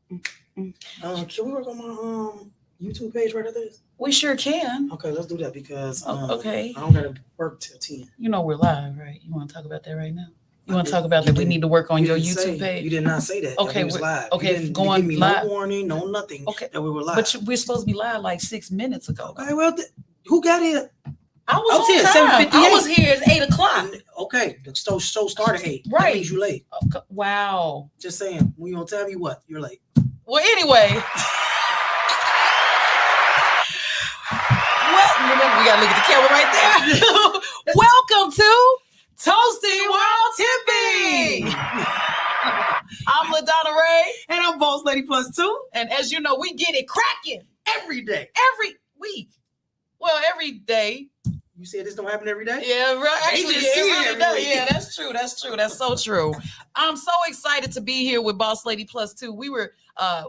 Can we work on my YouTube page right after this? We sure can. Okay, let's do that because okay. I don't gotta work till 10. You know we're live, right? You want to talk about that right now? You want to talk about that? We need to work on your YouTube page. You did not say that. Okay, that we was live. Okay, you didn't going give me live. No warning, no nothing. Okay, that we were live. But we're supposed to be live like 6 minutes ago. Okay, well, who got here? I was here at 7:58. I was here at 8:00. Okay, the show started at 8. Right. That means you late. Okay. Wow. Just saying. When you gonna tell me what? You're late. Well, anyway. We gotta look at the camera right there. Welcome to Toastin while Tippin. I'm LaDonna Raeh. And I'm Boss Lady +2. And as you know, we get it cracking every day. Every week. Well, every day. You said this don't happen every day? Yeah, right. Actually, it really does. Yeah, that's true. That's true. That's so true. I'm so excited to be here with Boss Lady +2.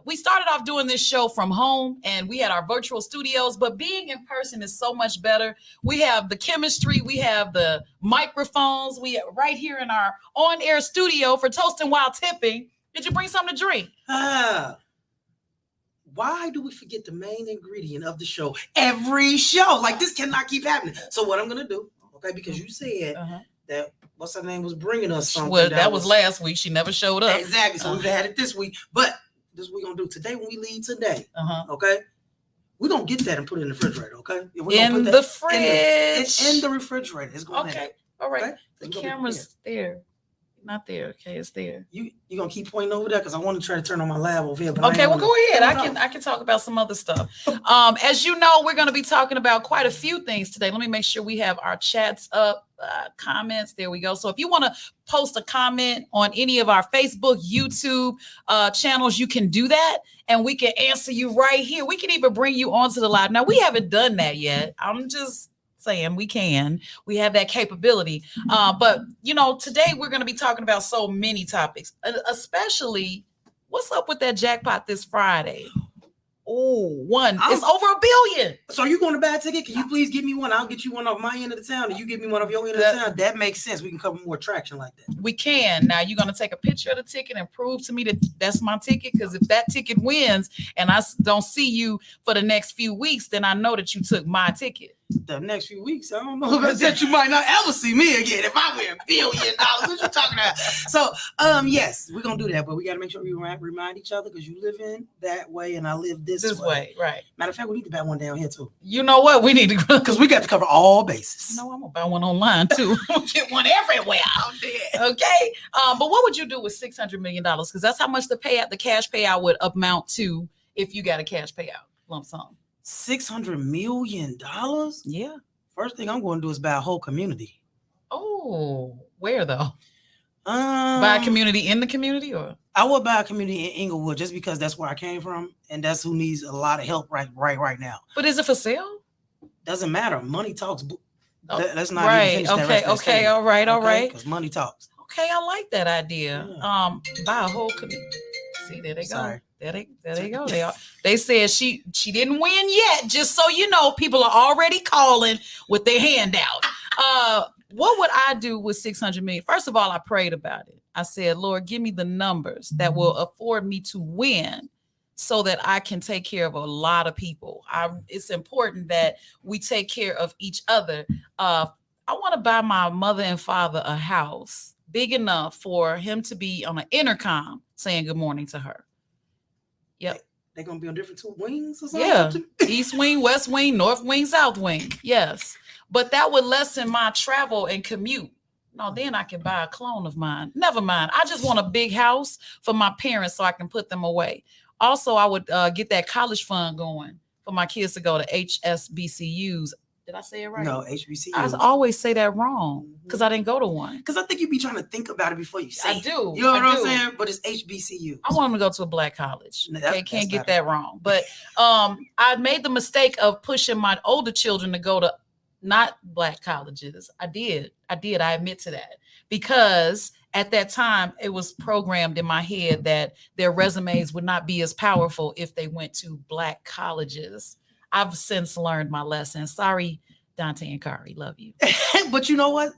We started off doing this show from home and we had our virtual studios, but being in person is so much better. We have the chemistry, we have the microphones, we are right here in our on-air studio for Toastin while Tipping. Did you bring something to drink? Why do we forget the main ingredient of the show every show? Like, this cannot keep happening. So what I'm going to do, okay, because you said that, what's her name, was bringing us something. Well, that was last week. She never showed up. Exactly. So we've had it this week. But this is what we're going to do today when we leave today, okay? We're going to get that and put it in the refrigerator, okay? In the fridge. In the refrigerator. It's going okay. All right. Okay? The camera's there. Not there. Okay, it's there. You gonna keep pointing over there because I want to try to turn on my lab over here. But okay, well go ahead. I can talk about some other stuff. As you know, we're gonna be talking about quite a few things today. Let me make sure we have our chats up, comments. There we go. So if you want to post a comment on any of our Facebook, YouTube channels, you can do that, and we can answer you right here. We can even bring you onto the live. Now we haven't done that yet. I'm just saying we have that capability, but you know, today we're going to be talking about so many topics, especially what's up with that jackpot this Friday. It's over $1 billion. So you going to buy a ticket? Can you please give me one? I'll get you one off my end of the town, and you give me one off your end of the town. That makes sense. We can cover more traction like that. We can. Now you're going to take a picture of the ticket and prove to me that that's my ticket, because if that ticket wins and I don't see you for the next few weeks, then I know that you took my ticket. The next few weeks, I don't know about that. You might not ever see me again if I win $1 billion. What you talking about? So, yes, we're gonna do that, but we got to make sure we remind each other, because you live in that way and I live this way. Right? Matter of fact, we need to buy one down here too. You know what? We need to, because we got to cover all bases. No, I'm gonna buy one online too. Get one everywhere out there. Okay. But what would you do with $600 million? Because that's how much the cash payout would amount to if you got a cash payout lump sum. $600 million? Yeah. First thing I'm going to do is buy a whole community. Oh, where though? Buy a community in the community, or? I would buy a community in Inglewood just because that's where I came from, and that's who needs a lot of help right now. But is it for sale? Doesn't matter. Money talks. Let's not right. even finish that. Okay. All right. Because money talks. Okay, I like that idea. Yeah. Buy a whole community. See, there they go. Sorry. There they go. They said she didn't win yet. Just so you know, people are already calling with their hand out. What would I do with $600 million? First of all, I prayed about it. I said, Lord, give me the numbers that will afford me to win, so that I can take care of a lot of people. It's important that we take care of each other. I want to buy my mother and father a house big enough for him to be on an intercom saying good morning to her. Yep. They're going to be on different two wings or something? Yeah. East wing, west wing, north wing, south wing. Yes. But that would lessen my travel and commute. No, then I can buy a clone of mine. Never mind. I just want a big house for my parents so I can put them away. Also, I would get that college fund going for my kids to go to HSBCUs. Did I say it right? No, HBCUs. I always say that wrong because I didn't go to one. Because I think you'd be trying to think about it before you say it. I do. You know what I'm saying? But it's HBCU. I want them to go to a black college. Okay, can't get that wrong. But I made the mistake of pushing my older children to go to not black colleges. I did. I admit to that. Because at that time, it was programmed in my head that their resumes would not be as powerful if they went to black colleges. I've since learned my lesson. Sorry, Dante and Kari, love you. But you know what?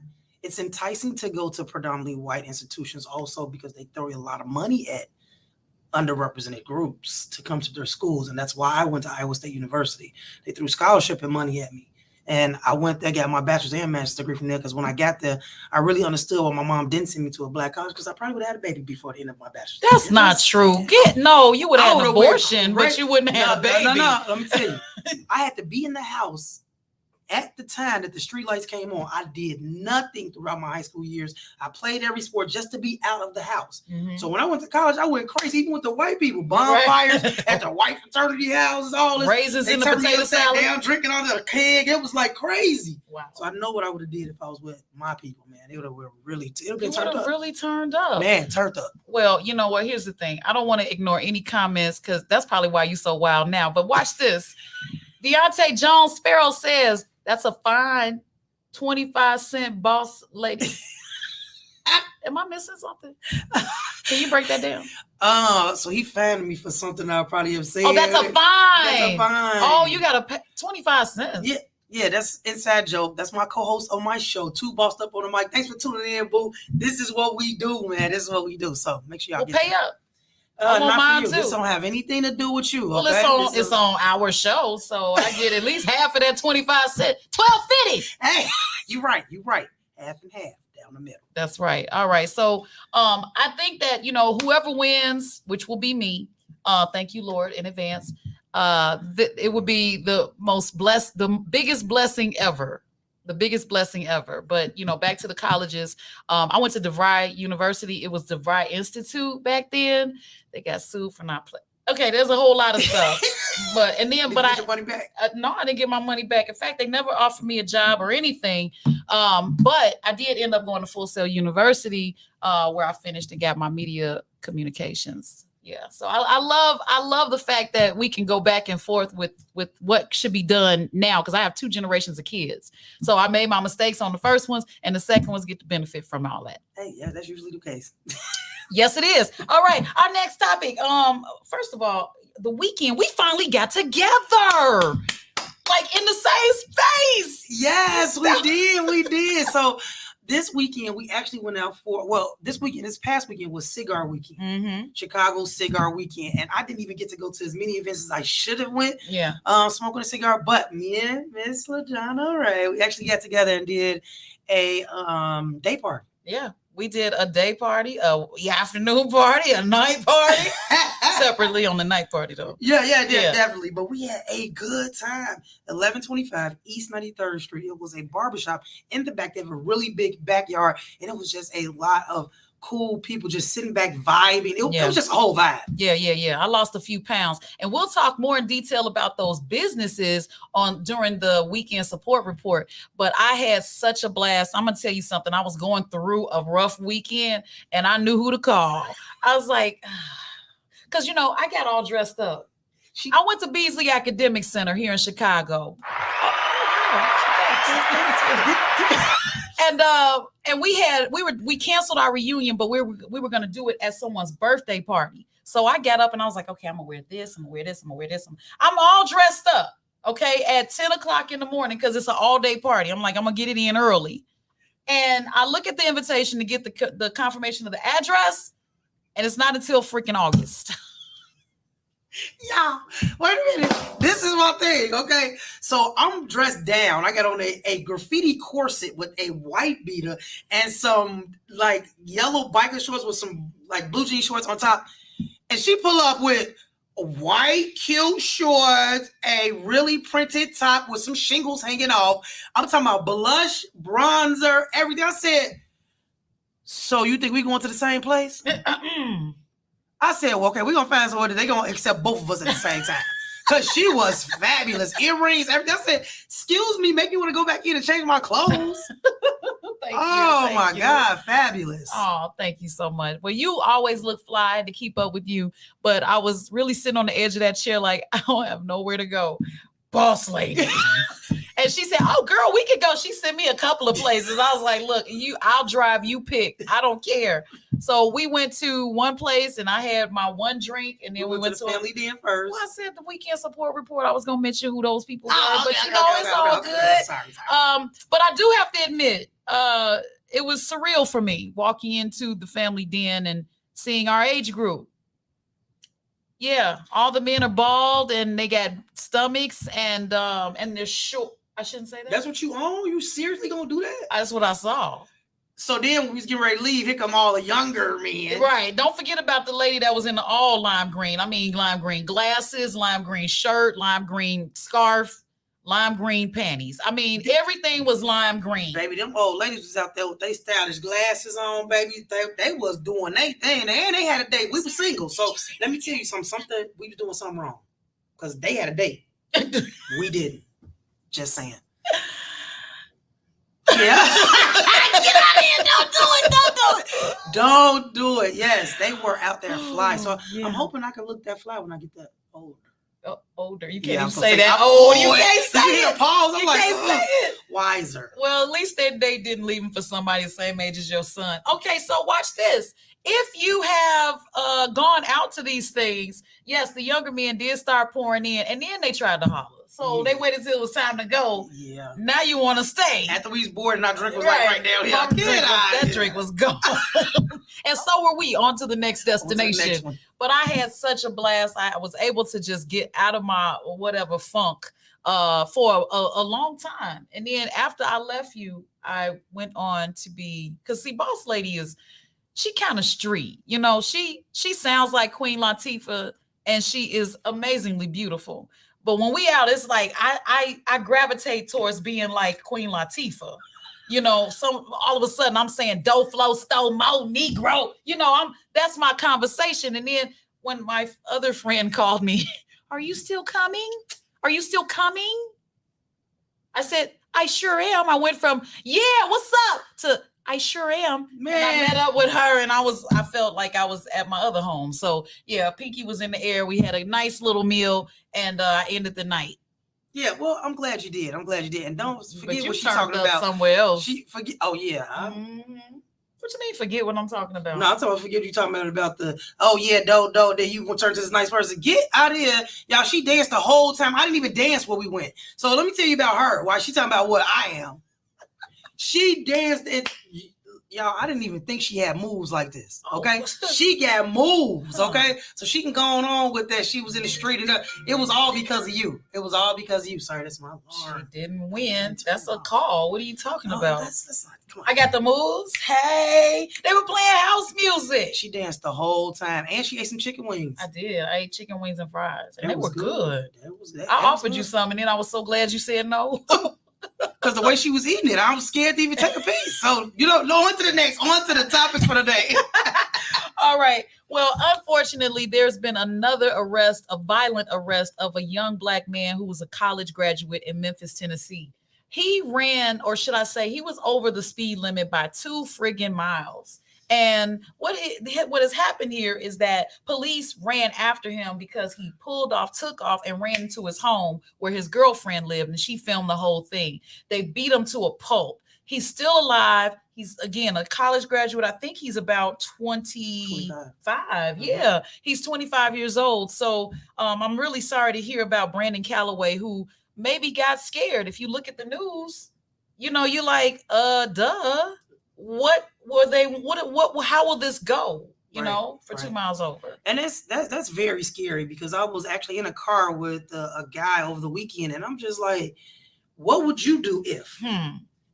It's enticing to go to predominantly white institutions also, because they throw a lot of money at underrepresented groups to come to their schools. And that's why I went to Iowa State University. They threw scholarship and money at me. And I went there, got my bachelor's and master's degree from there, because when I got there, I really understood why my mom didn't send me to a black college, because I probably would have had a baby before the end of my bachelor's. That's not true. You would have had an abortion, but you wouldn't have had a baby. No. Let me tell you. I had to be in the house at the time that the street lights came on. I did nothing throughout my high school years. I played every sport just to be out of the house. Mm-hmm. So when I went to college, I went crazy, even with the white people. Bonfires at the white fraternity houses, all this. Raisins in the potato salad. Down, drinking on the keg. It was like crazy. Wow. So I know what I would have did if I was with my people, man. It would have really turned up. Man, turned up. Well, you know what? Here's the thing. I don't want to ignore any comments, because that's probably why you're so wild now. But watch this. Deontay Jones Sparrow says, that's a fine 25-cent boss lady. Am I missing something? Can you break that down? So he fined me for something I probably have said. Oh, that's a fine. That's a fine. Oh, you got to pay 25 cents. Yeah, that's inside joke. That's my co-host on my show, Two Bossed Up on the Mic. Thanks for tuning in, boo. This is what we do, man. This is what we do. So make sure y'all pay up. Not for you. This don't have anything to do with you. Well, okay? it's on our show, so I get at least half of that 25 cents. $12.50. Hey, you're right. Half and half down the middle. That's right. All right. So I think that, whoever wins, which will be me, thank you, Lord, in advance. It would be the biggest blessing ever. The biggest blessing ever. But, back to the colleges. I went to DeVry University. It was DeVry Institute back then. They got sued for not playing. Okay, there's a whole lot of stuff. But I get your money back? No, I didn't get my money back. In fact, they never offered me a job or anything. But I did end up going to Full Sail University, where I finished and got my media communications. Yeah, so I love the fact that we can go back and forth with what should be done now, because I have two generations of kids. So I made my mistakes on the first ones, and the second ones get to benefit from all that. Hey, yeah, that's usually the case. Yes, it is. All right, our next topic. First of all, the weekend we finally got together, like in the same space. Yes, we did. So this weekend, we actually went out this past weekend was cigar weekend, Chicago cigar weekend. And I didn't even get to go to as many events as I should have went. Yeah. Smoking a cigar. But me and Miss LaDonna Raeh, we actually got together and did a day party. Yeah. We did a day party, a afternoon party, a night party. Separately on the night party, though. Yeah, definitely. But we had a good time. 1125 East 93rd Street. It was a barbershop in the back. They have a really big backyard, and it was just a lot of cool people just sitting back vibing. It was just a whole vibe. Yeah. I lost a few pounds, and we'll talk more in detail about those businesses during the weekend support report. But I had such a blast. I'm gonna tell you something. I was going through a rough weekend, and I knew who to call. I was like, because I got all dressed up. I went to Beasley Academic Center here in Chicago. And we canceled our reunion, but we were gonna do it at someone's birthday party. So I got up and I was like, okay, I'm gonna wear this, I'm gonna wear this, I'm gonna wear this. I'm all dressed up, okay, at 10 o'clock in the morning, because it's an all-day party. I'm like, I'm gonna get it in early. And I look at the invitation to get the confirmation of the address, and it's not until freaking August. Yeah, wait a minute. This is my thing, okay? So I'm dressed down. I got on a graffiti corset with a white beater and some like yellow biker shorts with some like blue jean shorts on top. And she pull up with white cute shorts, a really printed top with some shingles hanging off. I'm talking about blush, bronzer, everything. I said, so you think we going to the same place? I said, well, okay, we're going to find somewhere that they're going to accept both of us at the same time. Because she was fabulous. Earrings, everything. I said, excuse me, make me want to go back in and change my clothes. Thank you. God, fabulous. Oh, thank you so much. Well, you always look fly. I had to keep up with you. But I was really sitting on the edge of that chair like, I don't have nowhere to go. Boss lady. And she said, oh, girl, we could go. She sent me a couple of places. I was like, look, I'll drive, you pick. I don't care. So we went to one place and I had my one drink, and then we went to the family den first. Well, I said the weekend support report. I was going to mention who those people were, but it's all good. Sorry. But I do have to admit, it was surreal for me walking into the family den and seeing our age group. Yeah, all the men are bald and they got stomachs and they're short. I shouldn't say that. That's what you own? You seriously gonna do that? That's what I saw. So then when we was getting ready to leave, here come all the younger men. Right. Don't forget about the lady that was in the all lime green. I mean, lime green glasses, lime green shirt, lime green scarf, lime green panties. I mean, everything was lime green. Baby, them old ladies was out there with they stylish glasses on, baby. They was doing their thing. And they had a date. We were single. So let me tell you something. We was doing something wrong. Because they had a date. We didn't. Just saying. Yeah. Get out of here. Don't do it. Don't do it. Don't do it. Yes, they were out there fly. So yeah. I'm hoping I can look that fly when I get that older. Older. You can't even say that. Oh, you can't say it. Pause. I'm you like, can't say it. Wiser. Well, at least they didn't leave him for somebody the same age as your son. Okay, so watch this. If you have gone out to these things, yes, the younger men did start pouring in, and then they tried to holler. So they waited until it was time to go. Yeah. Now you want to stay. After we was bored and our drink was like right down here. That drink was gone. And so were we. On to the next destination. But I had such a blast. I was able to just get out of my whatever funk for a long time. And then after I left you, I went on to be, because see, Boss Lady she kind of street. You know, she sounds like Queen Latifah, and she is amazingly beautiful. But when we out, it's like I gravitate towards being like Queen Latifah. You know, all of a sudden I'm saying dough flow, stole mo, Negro. You know, that's my conversation. And then when my other friend called me, are you still coming? Are you still coming? I said, I sure am. I went from, yeah, what's up, to I sure am. Man. And I met up with her and I felt like I was at my other home. So yeah, Pinky was in the air. We had a nice little meal and I ended the night. Yeah, well, I'm glad you did. And don't forget what she's talking about. Somewhere else. Oh yeah. Mm-hmm. What you mean forget what I'm talking about? No, I'm talking about forget you talking about the then you gonna turn to this nice person. Get out of here. Y'all, she danced the whole time. I didn't even dance where we went. So let me tell you about her. Why she talking about what I am. She danced y'all, I didn't even think she had moves like this. Okay. She got moves. Okay. So she can go on with that. She was in the street and it was all because of you. It was all because of you. Sorry, that's my alarm. She didn't win. That's a call. What are you talking about? That's not, come on. I got the moves. Hey, they were playing house music. She danced the whole time and she ate some chicken wings. I did. I ate chicken wings and fries. And they were good. I offered you some and then I was so glad you said no. Because the way she was eating it, I was scared to even take a piece. So, on to the next, on to the topics for the day. All right. Well, unfortunately, there's been another a violent arrest of a young Black man who was a college graduate in Memphis, Tennessee. He ran, or should I say, he was over the speed limit by 2 friggin' miles. And what has happened here is that police ran after him because he took off and ran into his home where his girlfriend lived, and she filmed the whole thing. They beat him to a pulp. He's still alive. He's, again, a college graduate. I think he's about 25. Mm-hmm. Yeah, he's 25 years old. So I'm really sorry to hear about Brandon Calloway, who maybe got scared. If you look at the news, you're like, duh. What were they? What? How will this go? For 2 miles over. And that's very scary because I was actually in a car with a guy over the weekend, and I'm just like, what would you do if?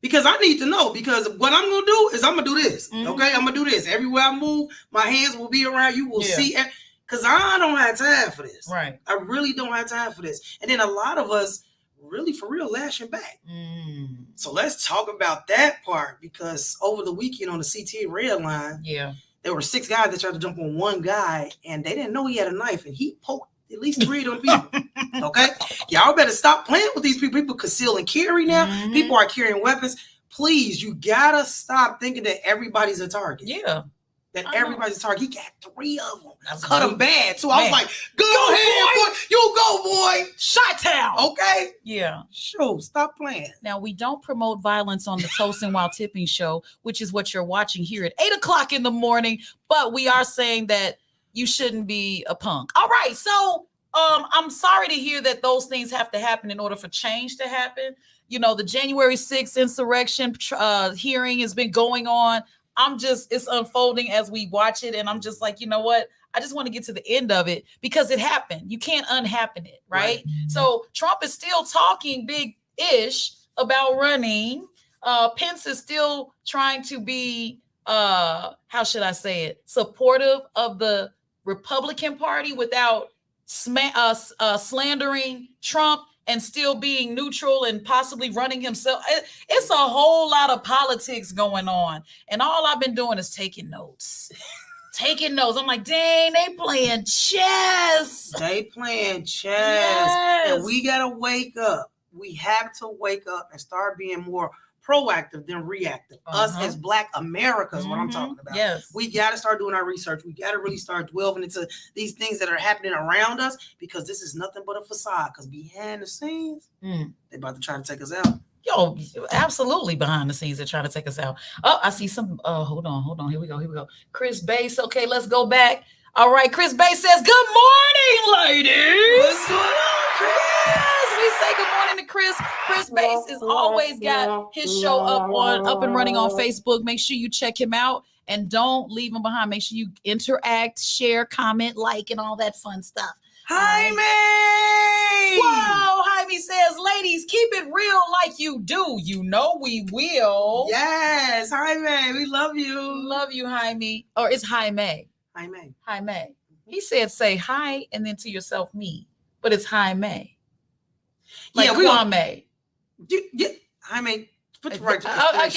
Because I need to know. Because what I'm gonna do is I'm gonna do this. Mm-hmm. Okay, I'm gonna do this. Everywhere I move, my hands will be around. You will see. Because I don't have time for this. Right. I really don't have time for this. And then a lot of us really for real lashing back. So let's talk about that part, because over the weekend on the CT red line, there were 6 guys that tried to jump on one guy and they didn't know he had a knife and he poked at least 3 of them people. Okay, y'all better stop playing with these people. People conceal and carry now. Mm-hmm. People are carrying weapons. Please, you gotta stop thinking that everybody's a target. That everybody's a target. He got 3 of them. Cut them bad. So I was like, go ahead, boy. You go, boy. Shot town. Okay? Yeah. Sure. Stop playing. Now, we don't promote violence on the Toastin while Tipping show, which is what you're watching here at 8 o'clock in the morning. But we are saying that you shouldn't be a punk. All right. So I'm sorry to hear that those things have to happen in order for change to happen. The January 6th insurrection hearing has been going on. it's unfolding as we watch it. And I'm just like, you know what? I just want to get to the end of it because it happened. You can't unhappen it, right? So Trump is still talking big-ish about running. Pence is still trying to be, how should I say it, supportive of the Republican Party without slandering Trump and still being neutral and possibly running himself. It's a whole lot of politics going on. And all I've been doing is taking notes. I'm like, dang, they playing chess. Yes. And we got to wake up. We have to wake up and start being more proactive than reactive. Us as Black Americans, what I'm talking about. Yes. We got to start doing our research. We got to really start delving into these things that are happening around us because this is nothing but a facade. Because behind the scenes, they're about to try to take us out. Yo, absolutely behind the scenes, they're trying to take us out. Oh, I see some. Hold on. Here we go. Chris Bass. Okay, let's go back. All right, Chris Bass says, "Good morning, ladies." What's going on, Chris? We say good morning to Chris. Chris Bass has always got his show up and running on Facebook. Make sure you check him out and don't leave him behind. Make sure you interact, share, comment, like, and all that fun stuff. Jaime! Wow, Jaime says, ladies, keep it real like you do. You know we will. Yes, Jaime, we love you. Love you, Jaime. Or it's Jaime. Jaime. He said, say hi and then to yourself, me. But it's Jaime. Like Kwame. Yeah, Jaime, put the right okay. Hi,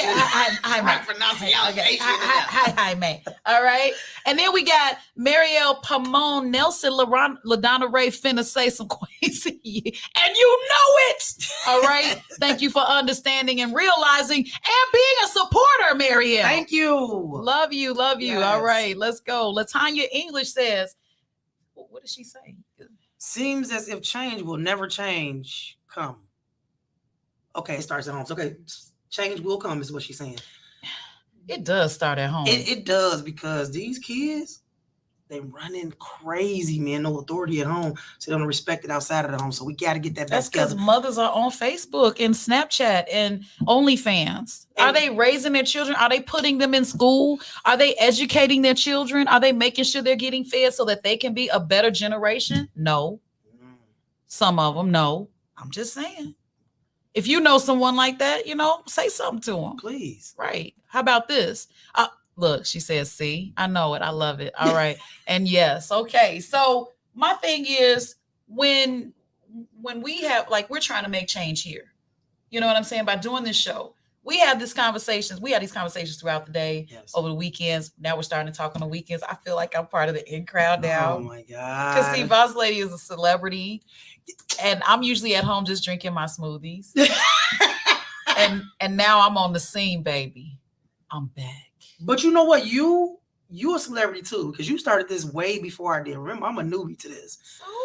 pronunciation. Hi, Jaime. All right. And then we got Marielle Pamon Nelson, LaDonna Raeh finna say some crazy. And you know it. All right. Thank you for understanding and realizing and being a supporter, Marielle. Thank you. Love you. Yes. All right. Let's go. Latanya English says, what did she say? Seems as if change will never change. Come. Okay, it starts at home. So, okay, change will come is what she's saying. It does start at home. It does because these kids, they running crazy, man. No authority at home, so they don't respect it outside of the home. So we got to get that back That's together. because mothers are on Facebook and Snapchat and OnlyFans. Are they raising their children? Are they putting them in school? Are they educating their children? Are they making sure they're getting fed so that they can be a better generation? No. Some of them, no. I'm just saying. If you know someone like that, say something to them. Please. Right. How about this? Look, she says, see, I know it. I love it. All right. And yes. Okay. So my thing is when we have, we're trying to make change here. You know what I'm saying? By doing this show, we have these conversations. We have these conversations throughout the day, over the weekends. Now we're starting to talk on the weekends. I feel like I'm part of the in crowd now. Oh my God. Because see, Boss Lady is a celebrity. And I'm usually at home just drinking my smoothies. and now I'm on the scene, baby. I'm back. But you know what? You a celebrity too, because you started this way before I did. Remember, I'm a newbie to this.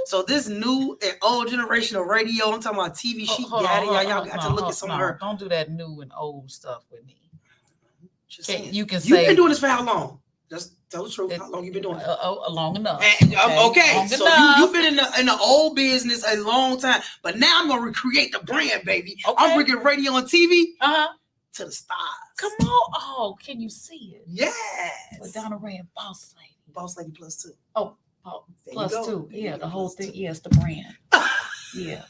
So this new and old generation of radio, I'm talking about TV. Y'all got to look at some of her. Don't do that new and old stuff with me. Just saying. You can say you've been doing this for how long? Just tell the truth. How long you been doing it? Long enough. Okay. So you've been in the old business a long time, but now I'm gonna recreate the brand, baby. Okay. I'm bringing radio and TV to the stars. Come on. Oh, can you see it? Yes. LaDonna Raeh and Boss Lady. Boss Lady +2. Oh, +2. Yeah, the whole thing. Yes, the brand. Yeah.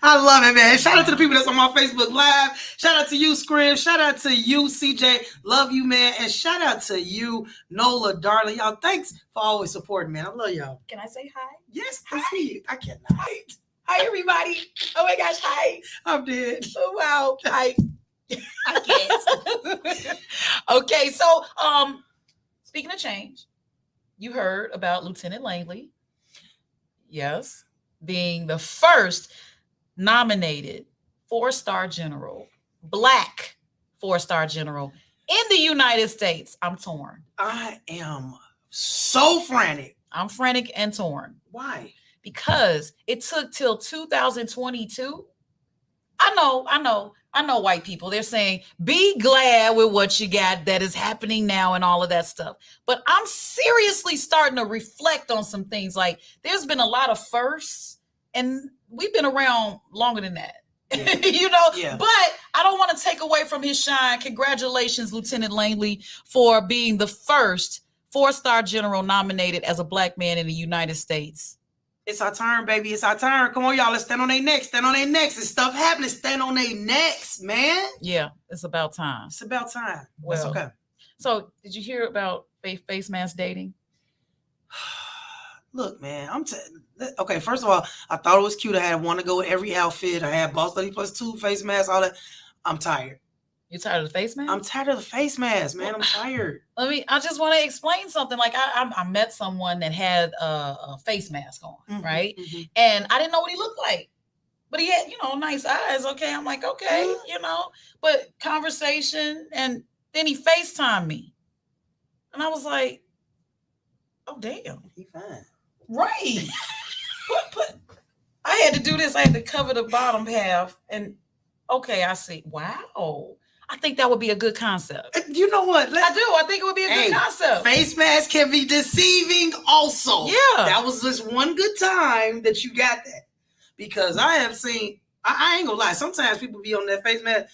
I love it, man. Shout out to the people that's on my Facebook Live. Shout out to you, Scrim. Shout out to you, CJ. Love you, man. And shout out to you, Nola, darling. Y'all, thanks for always supporting, man. I love y'all. Can I say hi? Yes, I see you. I cannot. Hi, everybody. Oh my gosh, hi. I'm dead. Oh, wow. Hi. I can't. Okay, so speaking of change, you heard about Lieutenant Langley. Yes, being the first nominated 4-star general, Black 4-star general in the United States. I'm torn. I am so frantic. I'm frantic and torn. Why? Because it took till 2022. I know white people, they're saying, be glad with what you got that is happening now and all of that stuff. But I'm seriously starting to reflect on some things. Like, there's been a lot of firsts, and we've been around longer than that. Yeah. You know, Yeah. but I don't want to take away from his shine. Congratulations, Lieutenant Langley, for being the first 4-star general nominated as a Black man in the United States. It's our turn, baby. It's our turn. Come on, y'all. Let's stand on their necks. Stand on their necks. There's stuff happening. Stand on their necks, man. Yeah, it's about time. It's about time. Well, that's okay. So, did you hear about face mask dating? Look, man, okay. First of all, I thought it was cute. I had one to go with every outfit. I had Boss Lady +2 face mask, all that. I'm tired. You tired of the face mask? I'm tired of the face mask, man. I'm tired. I just want to explain something. Like I met someone that had a face mask on, right? Mm-hmm. And I didn't know what he looked like, but he had, nice eyes. Okay, I'm like, okay, but conversation, and then he FaceTimed me, and I was like, oh damn, he fine. Right. But I had to do this. I had to cover the bottom half. And okay, I see. Wow. I think that would be a good concept. You know what? I do. I think it would be a good concept. Face mask can be deceiving also. Yeah. That was just one good time that you got that. Because I have seen, I ain't gonna lie, sometimes people be on that face mask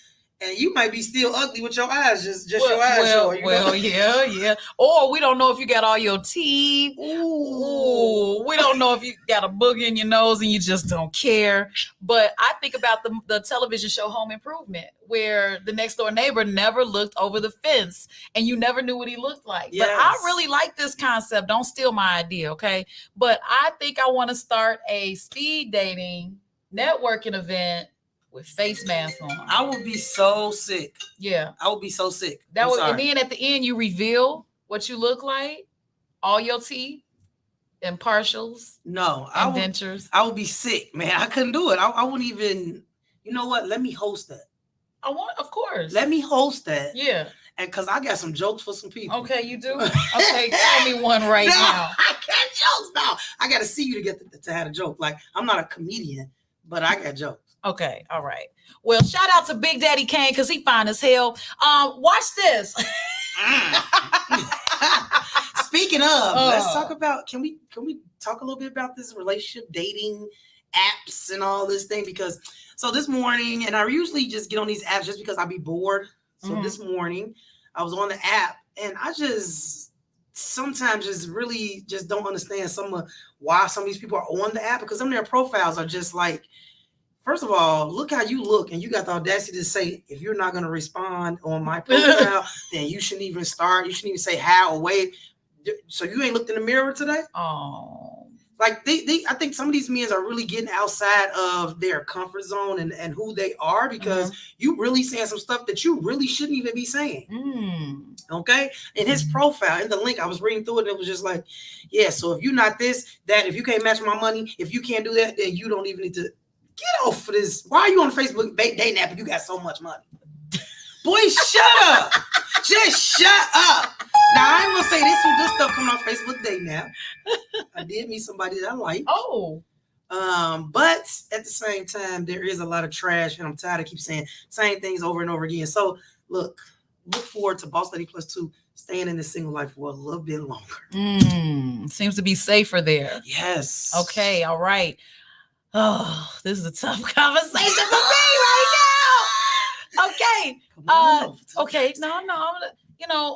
and you might be still ugly with your eyes, just your eyes showing. Yeah. Or we don't know if you got all your teeth. Ooh. We don't know if you got a booger in your nose and you just don't care. But I think about the television show Home Improvement, where the next door neighbor never looked over the fence and you never knew what he looked like. Yes. But I really like this concept. Don't steal my idea, okay? But I think I want to start a speed dating networking event with face masks on. I would be so sick. Yeah. I would be so sick. And then at the end, you reveal what you look like, all your teeth and partials. No. And dentures. I would be sick, man. I couldn't do it. I wouldn't even, you know what? Let me host that. Of course. Let me host that. Yeah. And because I got some jokes for some people. Okay, you do? Okay, tell me one right now. I got jokes now. I got to see you to have a joke. Like, I'm not a comedian, but I got jokes. Okay, all right. Well, shout out to Big Daddy Kane because he fine as hell. Watch this. Speaking of, let's talk about. Can we talk a little bit about this relationship dating apps and all this thing? Because so this morning, and I usually just get on these apps just because I be bored. So this morning, I was on the app, and I just sometimes just really just don't understand why some of these people are on the app, because some of their profiles are just like. First of all, look how you look, and you got the audacity to say, if you're not going to respond on my profile, then you shouldn't even start. You shouldn't even say hi or wave. So you ain't looked in the mirror today? Oh. Like I think some of these men are really getting outside of their comfort zone and who they are, because you really saying some stuff that you really shouldn't even be saying. Okay? In his profile, in the link, I was reading through it, and it was just like, yeah, so if you're not this, that, if you can't match my money, if you can't do that, then you don't even need to. Get off of this. Why are you on Facebook dating app if you got so much money? Boy, shut up. Just shut up. Now, I ain't gonna say there's some good stuff coming off Facebook dating app. I did meet somebody that I like. Oh. But at the same time, there is a lot of trash, and I'm tired of keep saying same things over and over again. So look forward to Boss Lady +2 staying in this single life for a little bit longer. Seems to be safer there. Yes. Okay, all right. Oh, this is a tough conversation for me right now. Okay. Okay. No. I'm gonna,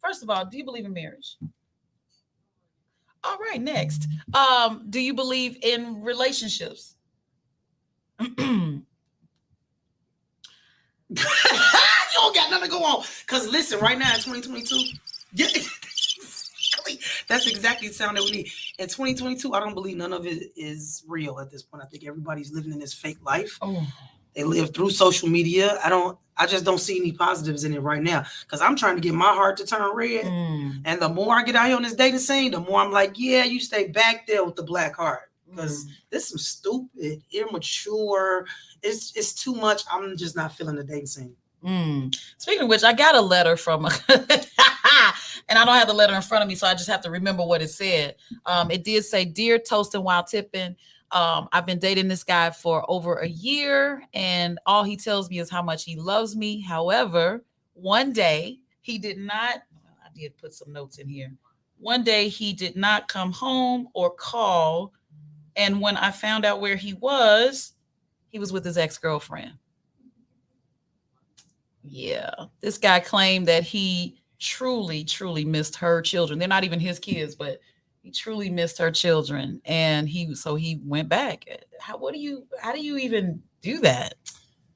first of all, do you believe in marriage? All right. Next. Do you believe in relationships? You don't got nothing to go on. Because listen, right now in 2022, that's exactly the sound that we need. In 2022, I don't believe none of it is real at this point. I think everybody's living in this fake life. Oh. They live through social media. I just don't see any positives in it right now, because I'm trying to get my heart to turn red. And the more I get out here on this dating scene, the more I'm like, yeah, you stay back there with the black heart, because this is some stupid, immature. It's too much. I'm just not feeling the dating scene. Speaking of which, I got a letter from and I don't have the letter in front of me, so I just have to remember what it said. It did say, "Dear Toastin while Tippin, I've been dating this guy for over a year, and all he tells me is how much he loves me. However, one day he did not." I did put some notes in here. "One day he did not come home or call, and when I found out where he was, He was with his ex-girlfriend. Yeah. This guy claimed that he truly, truly missed her children. They're not even his kids, but he truly missed her children. And he went back. How do you even do that?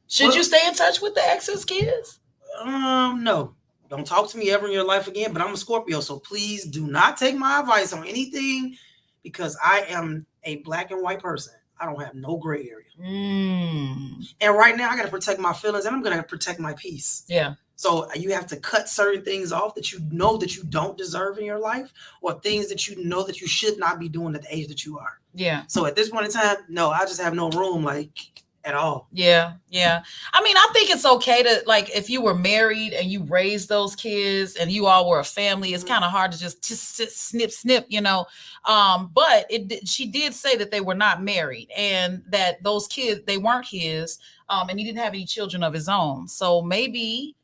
Should you stay in touch with the ex's kids? No. Don't talk to me ever in your life again, but I'm a Scorpio, so please do not take my advice on anything because I am a black and white person. I don't have no gray area. And right now I got to protect my feelings and I'm going to protect my peace. Yeah. So you have to cut certain things off that you know that you don't deserve in your life or things that you know that you should not be doing at the age that you are. Yeah. So at this point in time, no, I just have no room at all. Yeah. Yeah. I mean, I think it's okay to if you were married and you raised those kids and you all were a family, it's kind of hard to just snip, but she did say that they were not married and that those kids, they weren't his, and he didn't have any children of his own. So maybe,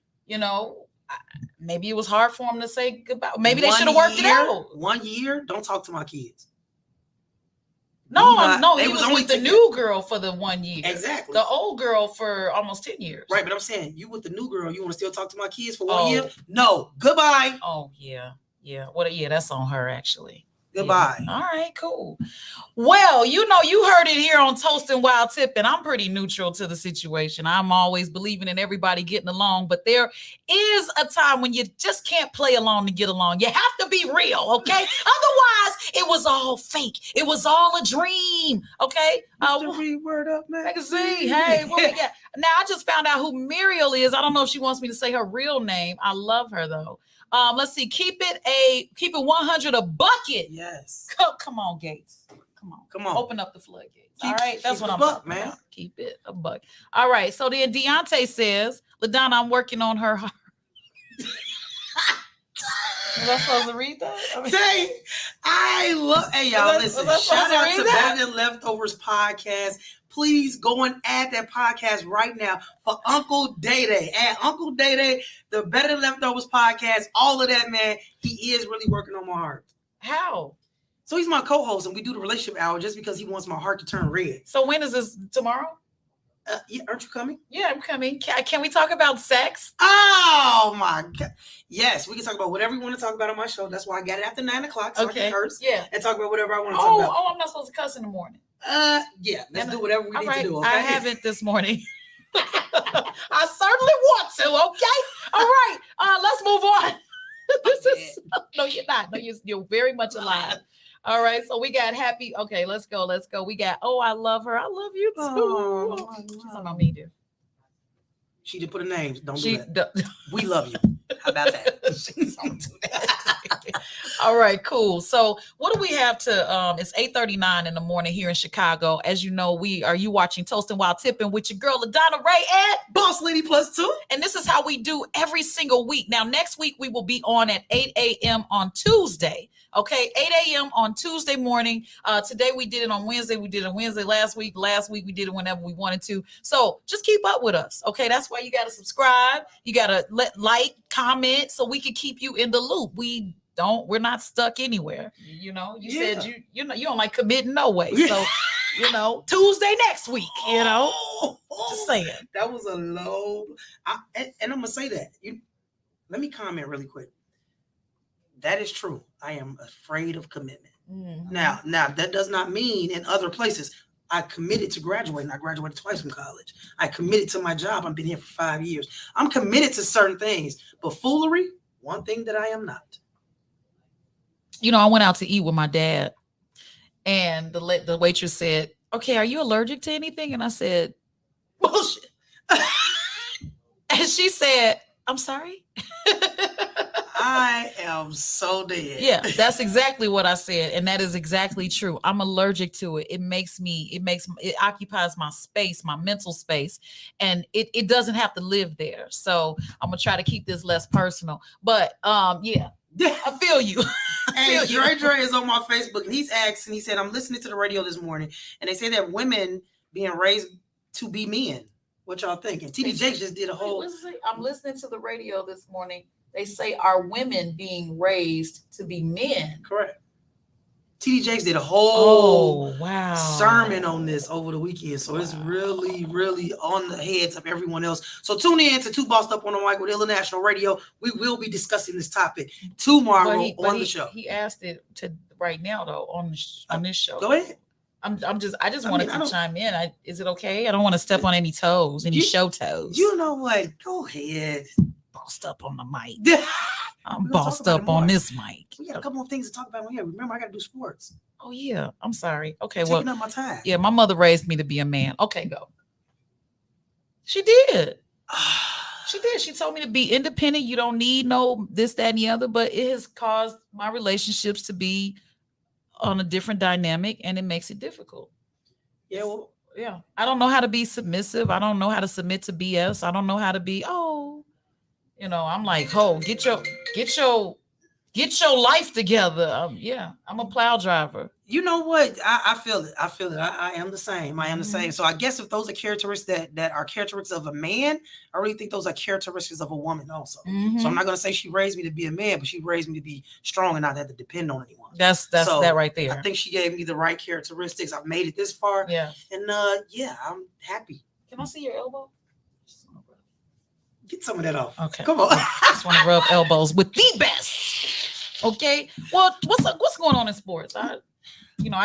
maybe it was hard for him to say goodbye. Maybe they should have worked it out. 1 year, don't talk to my kids. No, he was only with the new girl for the 1 year. Exactly. The old girl for almost 10 years. Right, but I'm saying, you with the new girl, you want to still talk to my kids for 1 year? No, goodbye. Oh, yeah. Yeah. That's on her, actually. Goodbye. Yeah. All right, cool. Well, you heard it here on Toastin while Tippin. I'm pretty neutral to the situation. I'm always believing in everybody getting along, but there is a time when you just can't play along to get along. You have to be real, okay? Otherwise, it was all fake. It was all a dream, okay? Word up, magazine. Hey, what we got? Now, I just found out who Muriel is. I don't know if she wants me to say her real name. I love her, though. Let's see. Keep it 100 a bucket. Yes. Come on, Gates. Come on. Open up the floodgates. All right. That's what I'm talking about. Keep it a buck. All right. So then Deontay says, LaDonna, I'm working on her heart. Was I supposed to read that? Hey, y'all, listen. Shout out to Better Than Leftovers podcast. Please go and add that podcast right now for Uncle Day Day. Add Uncle Day Day, the Better Than Leftovers podcast, all of that, man. He is really working on my heart. How? So he's my co-host, and we do the relationship hour just because he wants my heart to turn red. So when is this? Tomorrow? Yeah, aren't you coming? Yeah, I'm coming. Can we talk about sex? Oh my God! Yes, we can talk about whatever we want to talk about on my show. That's why I got it after 9 o'clock, so I can curse. Yeah, and talk about whatever I want to talk about. Oh, I'm not supposed to cuss in the morning. Yeah, let's do whatever we need to do. Okay? I haven't this morning. I certainly want to. Okay, all right. Let's move on. No, you're not. No, you're very much alive. All right, so we got happy. Okay, let's go. We got, I love her. I love you too. She's talking about me, dear. She didn't put a name. Don't do that. We love you. How about that? Don't do that. All right, cool. So what do we have to, it's 8:39 in the morning here in Chicago. As you know, you watching Toastin while Tippin with your girl, LaDonna, Raeh, and Boss Lady +2. And this is how we do every single week. Now, next week, we will be on at 8 a.m. on Tuesday. Okay, 8 a.m. on Tuesday morning. Today we did it on Wednesday. We did it on Wednesday last week. Last week we did it whenever we wanted to. So just keep up with us. Okay, that's why you got to subscribe. You got to comment so we can keep you in the loop. We're not stuck anywhere. You said you don't like committing no way. So Tuesday next week. Just saying. That was a low. And I'm gonna say that. Let me comment really quick. That is true. I am afraid of commitment. Mm-hmm. Now that does not mean in other places. I committed to graduating. I graduated twice from college. I committed to my job. I've been here for 5 years. I'm committed to certain things, but foolery, one thing that I am not. I went out to eat with my dad, and the waitress said, "Okay, are you allergic to anything?" And I said, "Bullshit." And she said, "I'm sorry." I am so dead. Yeah, that's exactly what I said. And that is exactly true. I'm allergic to it. It occupies my space, my mental space, and it doesn't have to live there. So I'm going to try to keep this less personal, but yeah, I feel you. And Dre is on my Facebook, and he's asked, and he said, I'm listening to the radio this morning, and they say that women being raised to be men. What y'all think? And TD Jakes just did a whole. I'm listening to the radio this morning. They say, are women being raised to be men? Correct. TD Jakes did a whole wow sermon on this over the weekend. So it's really, really on the heads of everyone else. So tune in to Two Bossed Up on the Mic with International Radio. We will be discussing this topic tomorrow on the show. He asked it to right now though on this show. Go ahead. I just wanted to chime in. Is it okay? I don't want to step on any toes, show toes. You know what? Go ahead. Bossed up on the mic. I'm bossed up on this mic. We got a couple more things to talk about on here. Remember, I got to do sports. Oh yeah, I'm sorry. Okay, taking up my time. Yeah, my mother raised me to be a man. Okay, go. She did. She did. She told me to be independent. You don't need no this, that, and the other. But it has caused my relationships to be on a different dynamic, and it makes it difficult. Yeah, well, yeah. I don't know how to be submissive. I don't know how to submit to BS. I don't know how to be. I'm like, get your life together. I'm a plow driver. You know what? I feel it. I am the same. I am the same. So I guess if those are characteristics that are characteristics of a man, I really think those are characteristics of a woman also. Mm-hmm. So I'm not going to say she raised me to be a man, but she raised me to be strong and not have to depend on anyone. That's that right there. I think she gave me the right characteristics. I've made it this far. Yeah. And I'm happy. Can I see your elbow? Get some of that off. Okay. Come on. I just want to rub elbows with the best. Okay. Well, what's going on in sports? I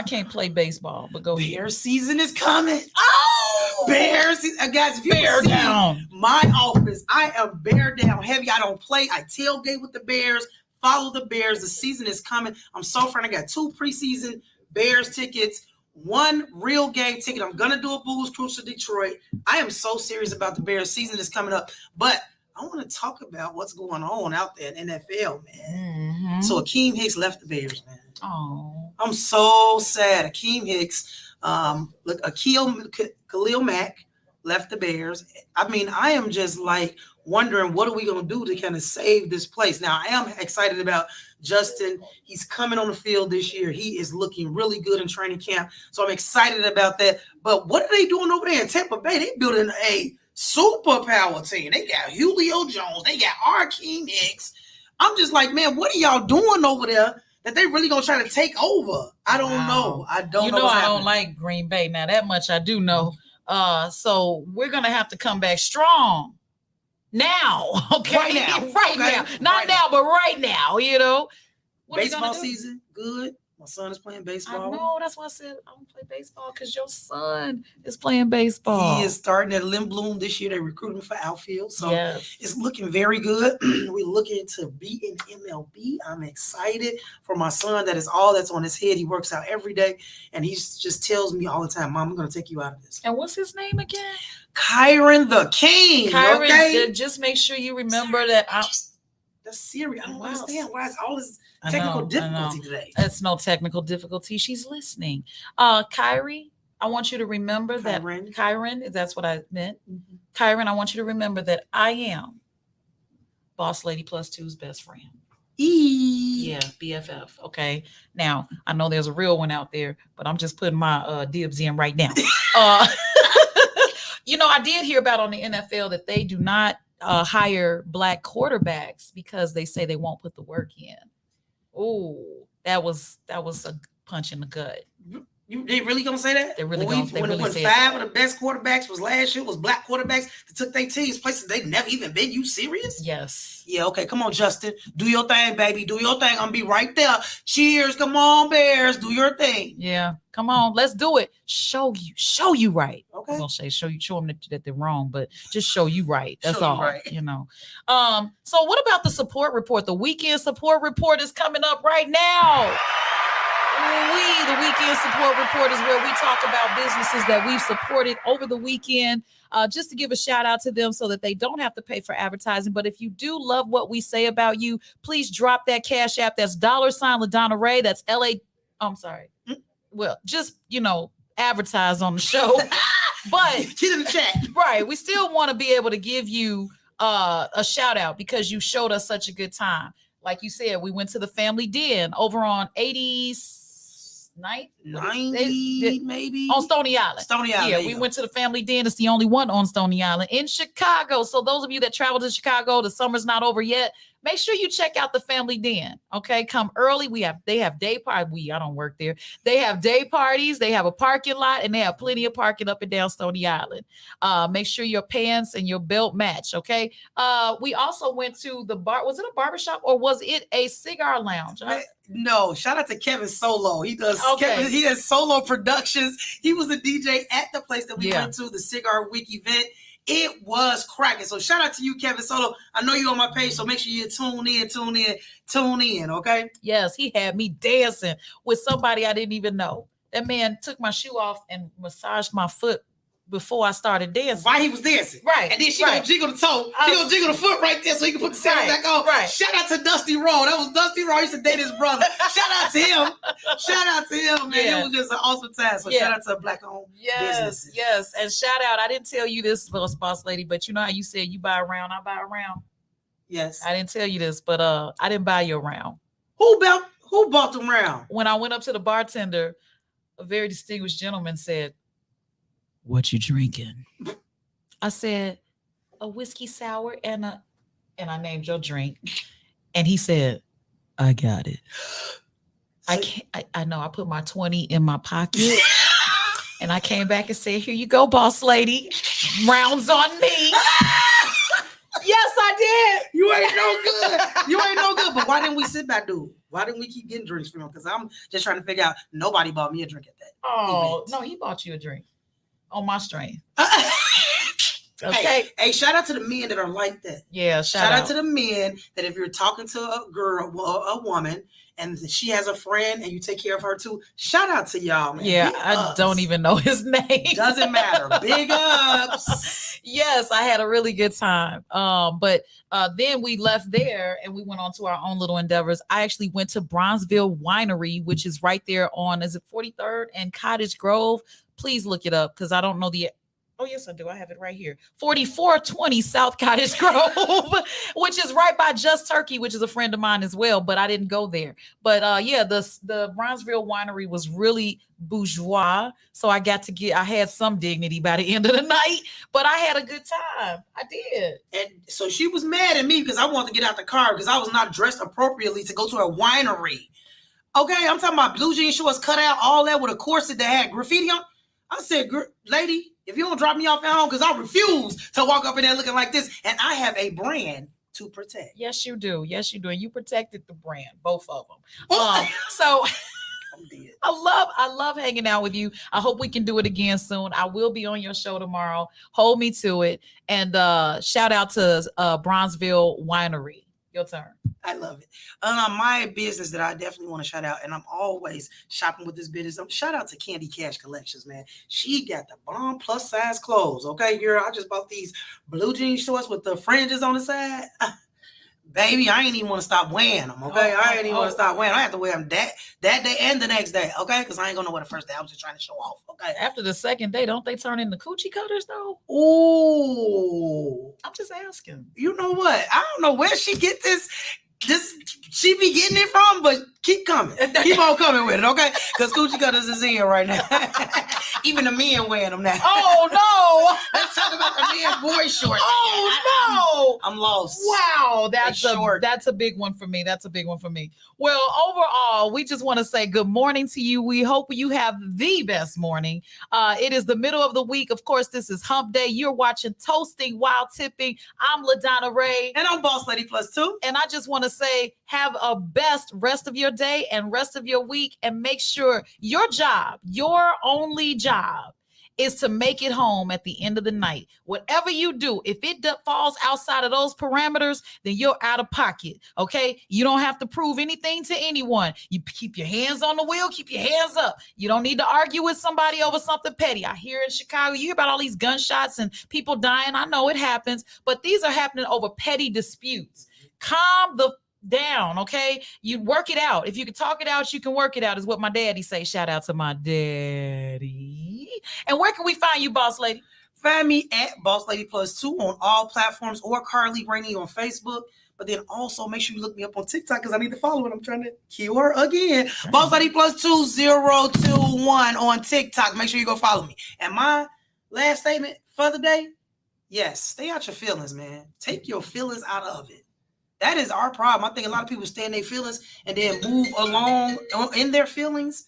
can't play baseball, but go ahead. Bear season is coming. Oh, Bear season. Guys, if you bear see down my office, I am bear down heavy. I don't play. I tailgate with the Bears. Follow the Bears. The season is coming. I'm so fun. I got 2 preseason Bears tickets, 1 real game ticket. I'm gonna do a Blues cruise to Detroit. I am so serious about the Bears. Season is coming up, but I want to talk about what's going on out there in NFL, man. Mm-hmm. So Akeem Hicks left the Bears, man. Oh, I'm so sad. Akeem Hicks, Khalil Mack left the Bears. I mean, I am just like wondering what are we going to do to kind of save this place. Now, I am excited about Justin. He's coming on the field this year. He is looking really good in training camp. So I'm excited about that. But what are they doing over there in Tampa Bay? They're building a superpower team. They got Julio Jones. They got Akeem Hicks. I'm just like, man, what are y'all doing over there that they really gonna try to take over? I don't know. I don't know. I don't like Green Bay. Now that much I do know. So we're gonna have to come back strong now. Okay, right now. Not now, but right now. What baseball season, good. My son is playing baseball. I know. That's why I said I don't play baseball because your son is playing baseball. He is starting at Lynn Bloom this year. They recruited him for outfield. So yes. It's looking very good. We're looking to be in MLB. I'm excited for my son. That is all that's on his head. He works out every day. And he just tells me all the time, Mom, I'm going to take you out of this. And what's his name again? Kyron the King. Kyron, okay? Just make sure you remember that. That's serious. I don't understand why it's all this technical difficulty today. It's no technical difficulty. She's listening. Kyrie, I want you to remember that Kyron, that's what I meant. Mm-hmm. Kyron, I want you to remember that I am Boss Lady Plus 2's best friend. Yeah, BFF. Okay. Now, I know there's a real one out there, but I'm just putting my dibs in right now. I did hear about on the NFL that they do not hire Black quarterbacks because they say they won't put the work in. Oh, that was a punch in the gut. They really gonna say that? They really when say 5 of the best quarterbacks was last year was Black quarterbacks that took their teams places they never even been. You serious? Yes. Yeah. Okay. Come on, Justin. Do your thing, baby. Do your thing. I'm gonna be right there. Cheers. Come on, Bears. Do your thing. Yeah. Come on. Let's do it. Show you right. Okay. I was gonna say show them that they're wrong, but just show you right. That's all. Right. So what about the support report? The weekend support report is coming up right now. The weekend support report is where we talk about businesses that we've supported over the weekend, just to give a shout out to them so that they don't have to pay for advertising. But if you do love what we say about you, please drop that Cash App. That's $LaDonna Raeh. That's LA. I'm sorry. Well, just, advertise on the show. But get in the chat. Right. We still want to be able to give you a shout out because you showed us such a good time. Like you said, we went to the Family Den over on 90 maybe on Stony Island. Yeah, we went to the Family Den. It's the only one on Stony Island in Chicago. So those of you that travel to Chicago, the summer's not over yet. make sure you check out the Family Den. Okay, come early. They have day party. I don't work there. They have day parties. They have a parking lot, and they have plenty of parking up and down Stony Island. Make sure your pants and your belt match. Okay. We also went to the bar. Was it a barbershop or was it a cigar lounge? No, shout out to Kevin Solo. He does he has Solo Productions. He was the DJ at the place that we went to, the Cigar Week event. It was cracking. So shout out to you, Kevin Solo. I know you're on my page, so make sure you tune in, okay? Yes, he had me dancing with somebody I didn't even know. That man took my shoe off and massaged my foot before I started dancing. While he was dancing. Right. And then she gonna jiggle the toe. She gonna jiggle the foot right there so he can put the sandal back on. Right. Shout out to Dusty Rowe. That was Dusty Rowe. He used to date his brother. Shout out to him, man. Yeah. It was just an awesome time. So shout out to Black-owned businesses. Yes. And shout out, I didn't tell you this, boss lady, but you know how you said you buy a round, I buy a round? Yes. I didn't tell you this, but I didn't buy you a round. Who bought the round? When I went up to the bartender, a very distinguished gentleman said, "What you drinking?" I said, "A whiskey sour and I named your drink." And he said, "I got it." I know I put my 20 in my pocket and I came back and said, "Here you go, boss lady. Rounds on me." Yes, I did. You ain't no good. But why didn't we sit back, dude? Why didn't we keep getting drinks from him? Because I'm just trying to figure out. Nobody bought me a drink at that. Oh, event. no, he bought you a drink on my strain. Okay. Hey, shout out to the men that are like that. Yeah, shout out to the men that if you're talking to a girl, a woman, and she has a friend and you take care of her too, shout out to y'all, man. Yeah, Big I ups. don't even know his name. Doesn't matter. Big ups. Yes, I had a really good time. But then we left there and we went on to our own little endeavors. I actually went to Bronzeville Winery, which is right there on, is it 43rd and Cottage Grove? Please look it up because I don't know the. Oh, yes, I do. I have it right here. 4420 South Cottage Grove, which is right by Just Turkey, which is a friend of mine as well, but I didn't go there. But the Bronzeville Winery was really bourgeois. So I had some dignity by the end of the night, but I had a good time. I did. And so she was mad at me because I wanted to get out the car because I was not dressed appropriately to go to a winery. Okay, I'm talking about blue jean shorts cut out, all that with a corset that had graffiti on. I said, lady, if you don't drop me off at home, because I refuse to walk up in there looking like this, and I have a brand to protect. Yes, you do. Yes, you do. And you protected the brand, both of them. So I love hanging out with you. I hope we can do it again soon. I will be on your show tomorrow. Hold me to it. And shout out to Bronzeville Winery. Your turn. I love it. My business that I definitely want to shout out, and I'm always shopping with this business. Shout out to Candy Cash Collections, man. She got the bomb plus size clothes. Okay, girl, I just bought these blue jean shorts with the fringes on the side. Baby, I ain't even want to stop wearing them, okay? I ain't even want to stop wearing them. I have to wear them that day and the next day, okay? Because I ain't going to wear the first day. I was just trying to show off, okay? After the second day, don't they turn into coochie cutters, though? Ooh. I'm just asking. You know what? I don't know where she get this she be getting it from, but keep coming. Keep on coming with it, okay? Because coochie cutters is in right now. Even the men wearing them now. Oh, no. Let's talk about the men boy shorts. Oh, no. I'm lost. Wow. That's a big one for me. That's a big one for me. Well, overall, we just want to say good morning to you. We hope you have the best morning. It is the middle of the week. Of course, this is hump day. You're watching Toasting while Tipping. I'm LaDonna Raeh. And I'm Boss Lady Plus 2. And I just want to say, have a best rest of your day and rest of your week. And make sure your only job, is to make it home at the end of the night. Whatever you do, if it falls outside of those parameters, then you're out of pocket, okay? You don't have to prove anything to anyone. You keep your hands on the wheel, keep your hands up. You don't need to argue with somebody over something petty. I hear in Chicago, you hear about all these gunshots and people dying. I know it happens, but these are happening over petty disputes. Calm the down, okay? You work it out. If you can talk it out, you can work it out, is what my daddy say. Shout out to my daddy. And where can we find you, Boss Lady? Find me at Boss Lady Plus 2 on all platforms, or Carly Rainey on Facebook. But then also make sure you look me up on TikTok because I need to follow it. I'm trying to cue her again. Right. Boss Lady Plus 2021 on TikTok. Make sure you go follow me. And my last statement for the day, yes, stay out your feelings, man. Take your feelings out of it. That is our problem. I think a lot of people stay in their feelings and then move along in their feelings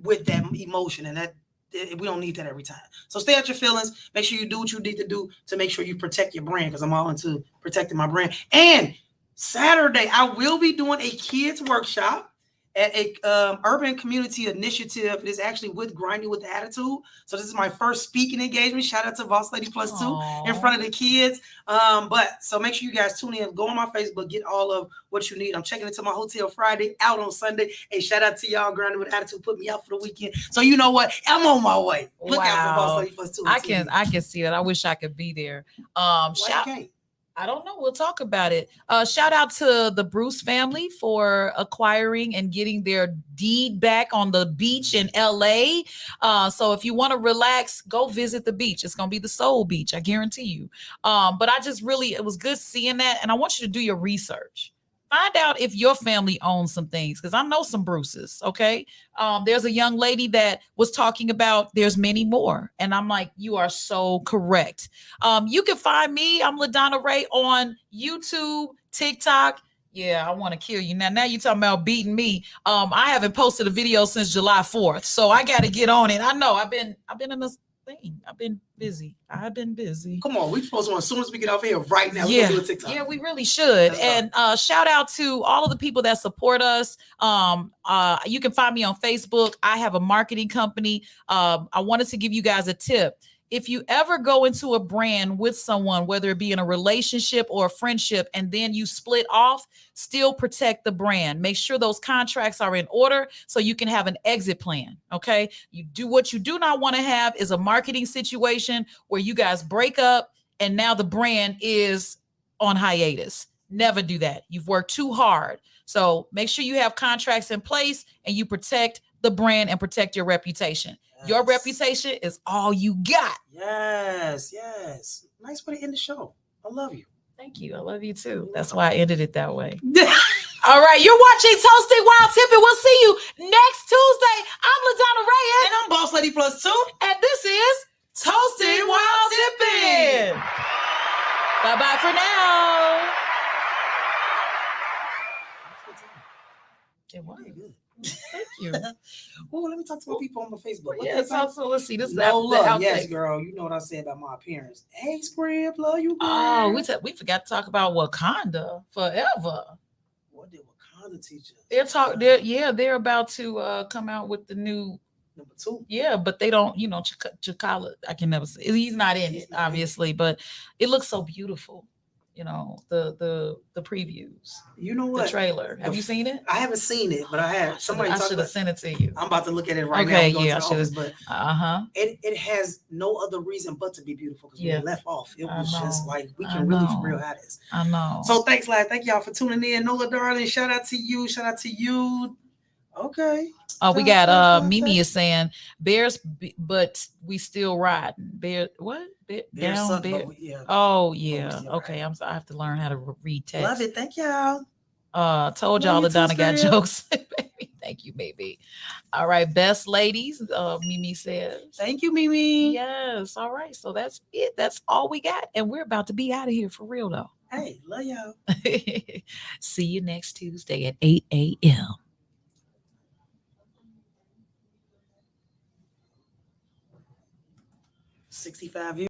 with that emotion, and that we don't need that every time. So stay at your feelings. Make sure you do what you need to do to make sure you protect your brand, because I'm all into protecting my brand. And Saturday, I will be doing a kids workshop at a urban community initiative. It is actually with Grinding with Attitude. So this is my first speaking engagement. Shout out to Boss Lady Plus 2 in front of the kids. But so make sure you guys tune in. Go on my Facebook, get all of what you need. I'm checking into my hotel Friday, out on Sunday. Hey, shout out to y'all, Grinding with Attitude. Put me out for the weekend. So you know what? I'm on my way. Look out for Boss Lady Plus 2. I can see that. I wish I could be there. I don't know. We'll talk about it. Shout out to the Bruce family for acquiring and getting their deed back on the beach in LA. So if you want to relax, go visit the beach. It's going to be the Soul Beach. I guarantee you. But it was good seeing that. And I want you to do your research. Find out if your family owns some things, because I know some Bruces, okay? There's a young lady that was talking about there's many more. And I'm like, you are so correct. You can find me. I'm LaDonna Raeh on YouTube, TikTok. Yeah, I want to kill you. Now you're talking about beating me. I haven't posted a video since July 4th, so I got to get on it. I know I've been in this thing. I've been busy. Come on, we're supposed to, as soon as we get off here right now, we're gonna do a TikTok. Yeah, we really should. And shout out to all of the people that support us. You can find me on Facebook. I have a marketing company. I wanted to give you guys a tip. If you ever go into a brand with someone, whether it be in a relationship or a friendship, and then you split off, still protect the brand. Make sure those contracts are in order so you can have an exit plan, okay? What you do not want to have is a marketing situation where you guys break up and now the brand is on hiatus. Never do that. You've worked too hard. So make sure you have contracts in place and you protect the brand and protect your reputation. Yes. Your reputation is all you got. Yes. Nice way to end the show. I love you. Thank you. I love you too. That's why I ended it that way. All right. You're watching Toastin While Tippin. We'll see you next Tuesday. I'm LaDonna Raeh. And I'm Boss Lady Plus 2. And this is Toastin While Tippin. Bye-bye for now. It was good. Thank you. Oh, let me talk to my people on my Facebook. Yeah, so let's see. This is yes, girl. You know what I said about my appearance. Hey, Scrib, love you. Girl. Oh, we forgot to talk about Wakanda forever. What did Wakanda teach us? They're about to come out with the new number 2. Yeah, but they don't, Chakala. I can never say he's not in it, obviously, but it looks so beautiful. The previews. You know what? The trailer. Have you seen it? I haven't seen it, but I have. I should have sent it to you. I'm about to look at it right now. Okay, yeah, I should have. But it has no other reason but to be beautiful, because we left off. It was just like we can really for real have this. I know. So thanks, lad. Thank y'all for tuning in. Nola, darling. Shout out to you. Shout out to you. Okay. We got Mimi is saying bears, but we still riding. Bear what? Down bear. Oh yeah. Okay. I have to learn how to read text. Love it. Thank y'all. Told y'all LaDonna got jokes. Thank you, baby. All right, best ladies. Mimi says. Thank you, Mimi. Yes. All right. So that's it. That's all we got, and we're about to be out of here for real though. Hey, love y'all. See you next Tuesday at 8 a.m. 65 years.